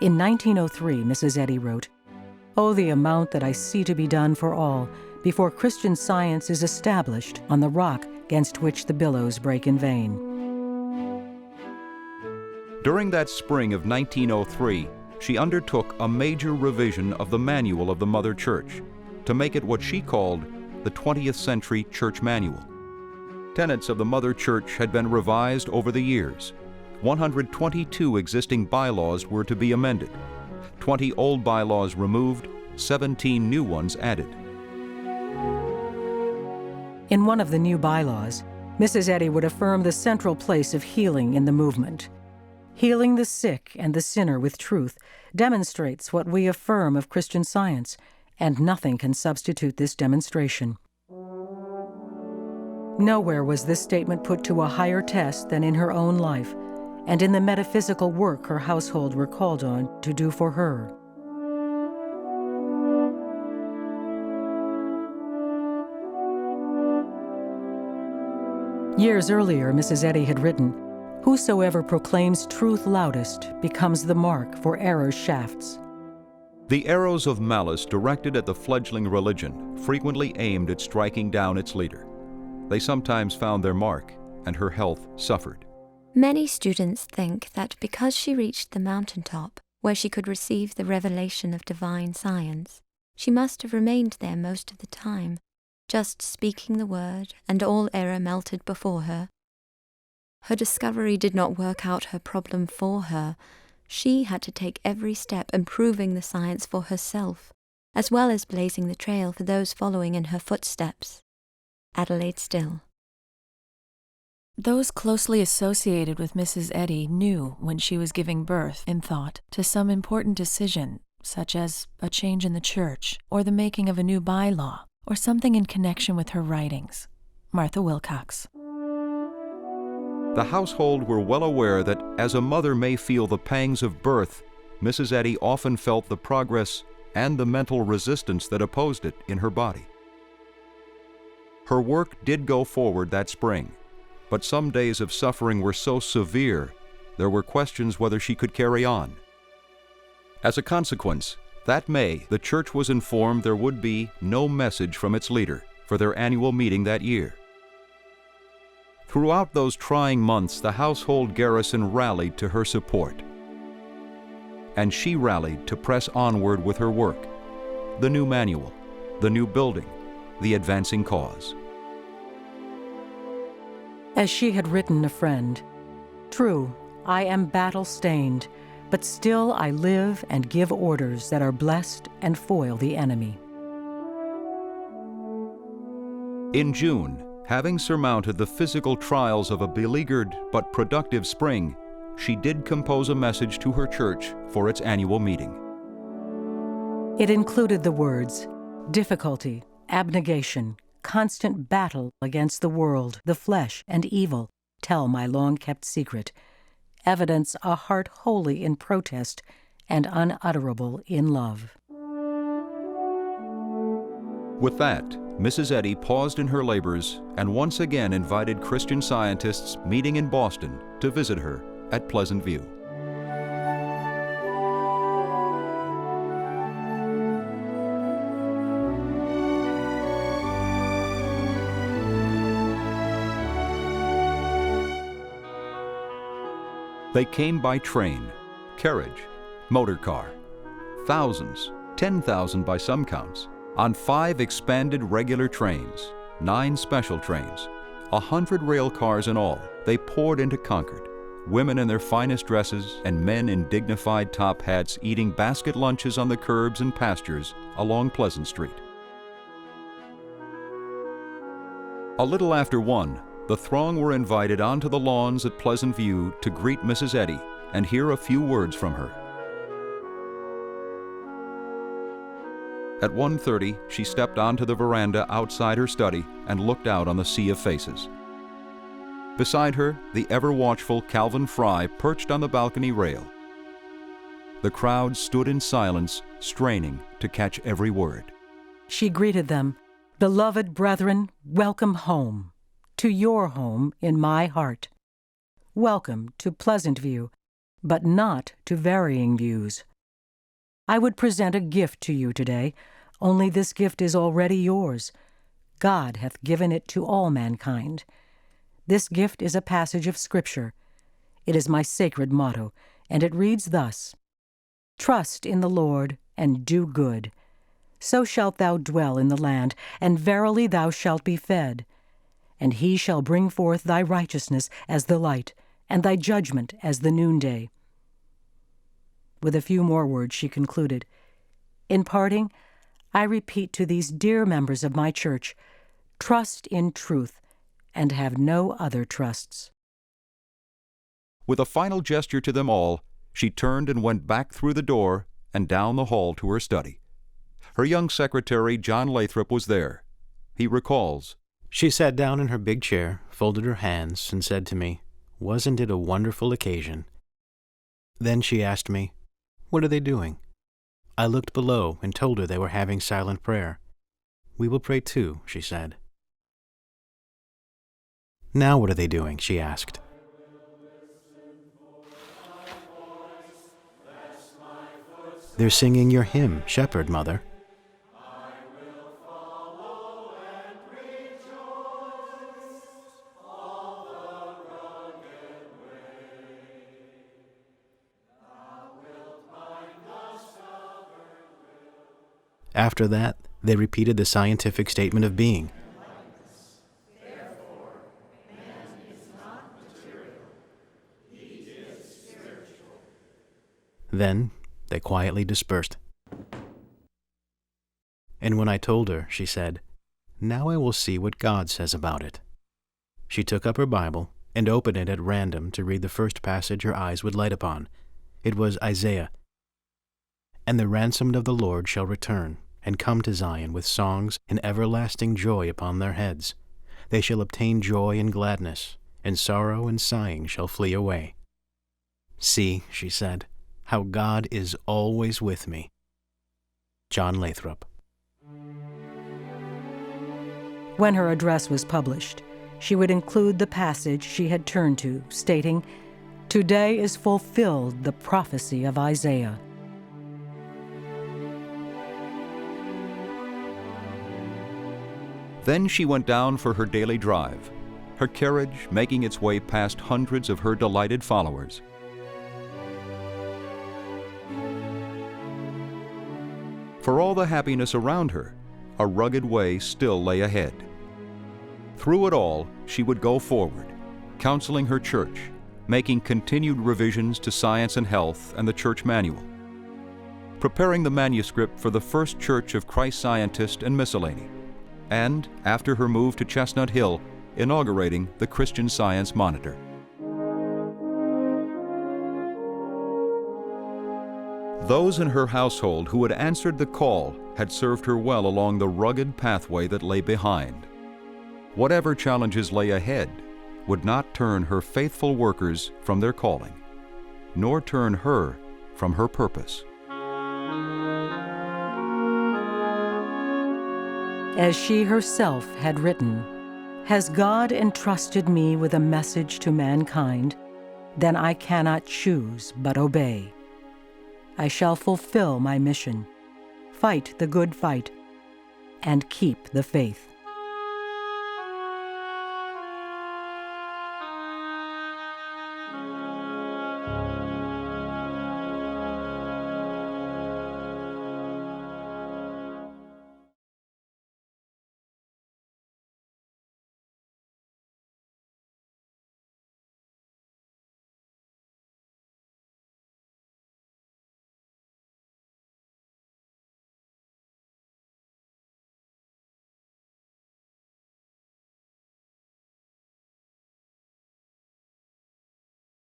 In 1903, Mrs. Eddy wrote, "Oh, the amount that I see to be done for all before Christian Science is established on the rock against which the billows break in vain." During that spring of 1903, she undertook a major revision of the manual of the Mother Church to make it what she called the 20th century church manual. Tenets of the Mother Church had been revised over the years. 122 existing bylaws were to be amended, 20 old bylaws removed, 17 new ones added. In one of the new bylaws, Mrs. Eddy would affirm the central place of healing in the movement. Healing the sick and the sinner with truth demonstrates what we affirm of Christian Science, and nothing can substitute this demonstration. Nowhere was this statement put to a higher test than in her own life, and in the metaphysical work her household were called on to do for her. Years earlier, Mrs. Eddy had written, "Whosoever proclaims truth loudest becomes the mark for error's shafts." The arrows of malice directed at the fledgling religion frequently aimed at striking down its leader. They sometimes found their mark, and her health suffered. Many students think that because she reached the mountaintop, where she could receive the revelation of divine science, she must have remained there most of the time, just speaking the word, and all error melted before her. Her discovery did not work out her problem for her. She had to take every step improving the science for herself, as well as blazing the trail for those following in her footsteps. Adelaide Still. Those closely associated with Mrs. Eddy knew when she was giving birth, in thought, to some important decision, such as a change in the church, or the making of a new bylaw, or something in connection with her writings. Martha Wilcox. The household were well aware that as a mother may feel the pangs of birth, Mrs. Eddy often felt the progress and the mental resistance that opposed it in her body. Her work did go forward that spring, but some days of suffering were so severe, there were questions whether she could carry on. As a consequence, that May, the church was informed there would be no message from its leader for their annual meeting that year. Throughout those trying months, the household garrison rallied to her support. And she rallied to press onward with her work, the new manual, the new building, the advancing cause. As she had written a friend, "True, I am battle-stained, but still I live and give orders that are blessed and foil the enemy." In June, having surmounted the physical trials of a beleaguered but productive spring, she did compose a message to her church for its annual meeting. It included the words, "Difficulty, abnegation, constant battle against the world, the flesh, and evil, tell my long-kept secret, evidence a heart holy in protest and unutterable in love." With that, Mrs. Eddy paused in her labors and once again invited Christian Scientists meeting in Boston to visit her at Pleasant View. They came by train, carriage, motor car, thousands, 10,000 by some counts, on 5 expanded regular trains, 9 special trains, 100 rail cars in all. They poured into Concord, women in their finest dresses and men in dignified top hats eating basket lunches on the curbs and pastures along Pleasant Street. A little after 1, the throng were invited onto the lawns at Pleasant View to greet Mrs. Eddy and hear a few words from her. At 1:30, she stepped onto the veranda outside her study and looked out on the sea of faces. Beside her, the ever-watchful Calvin Fry perched on the balcony rail. The crowd stood in silence, straining to catch every word. She greeted them, "Beloved brethren, welcome home. To your home in my heart. Welcome to Pleasant View, but not to varying views. I would present a gift to you today, only this gift is already yours. God hath given it to all mankind. This gift is a passage of Scripture. It is my sacred motto, and it reads thus: Trust in the Lord, and do good. So shalt thou dwell in the land, and verily thou shalt be fed. And he shall bring forth thy righteousness as the light, and thy judgment as the noonday. With a few more words she concluded, In parting, I repeat to these dear members of my church, trust in truth, and have no other trusts. With a final gesture to them all, she turned and went back through the door and down the hall to her study. Her young secretary, John Lathrop, was there. He recalls, She sat down in her big chair, folded her hands, and said to me, Wasn't it a wonderful occasion? Then she asked me, What are they doing? I looked below and told her they were having silent prayer. We will pray too, she said. Now what are they doing? She asked. They're singing your hymn, Shepherd, Mother. After that, they repeated the scientific statement of being. Then they quietly dispersed. And when I told her, she said, Now I will see what God says about it. She took up her Bible and opened it at random to read the first passage her eyes would light upon. It was Isaiah. And the ransomed of the Lord shall return, and come to Zion with songs and everlasting joy upon their heads. They shall obtain joy and gladness, and sorrow and sighing shall flee away. See, she said, how God is always with me. John Lathrop. When her address was published, she would include the passage she had turned to, stating, Today is fulfilled the prophecy of Isaiah. Then she went down for her daily drive, her carriage making its way past hundreds of her delighted followers. For all the happiness around her, a rugged way still lay ahead. Through it all, she would go forward, counseling her church, making continued revisions to Science and Health and the church manual, preparing the manuscript for the first Church of Christ Scientist and Miscellany, and, after her move to Chestnut Hill, inaugurating the Christian Science Monitor. Those in her household who had answered the call had served her well along the rugged pathway that lay behind. Whatever challenges lay ahead would not turn her faithful workers from their calling, nor turn her from her purpose. As she herself had written, Has God entrusted me with a message to mankind? Then I cannot choose but obey. I shall fulfill my mission, fight the good fight, and keep the faith.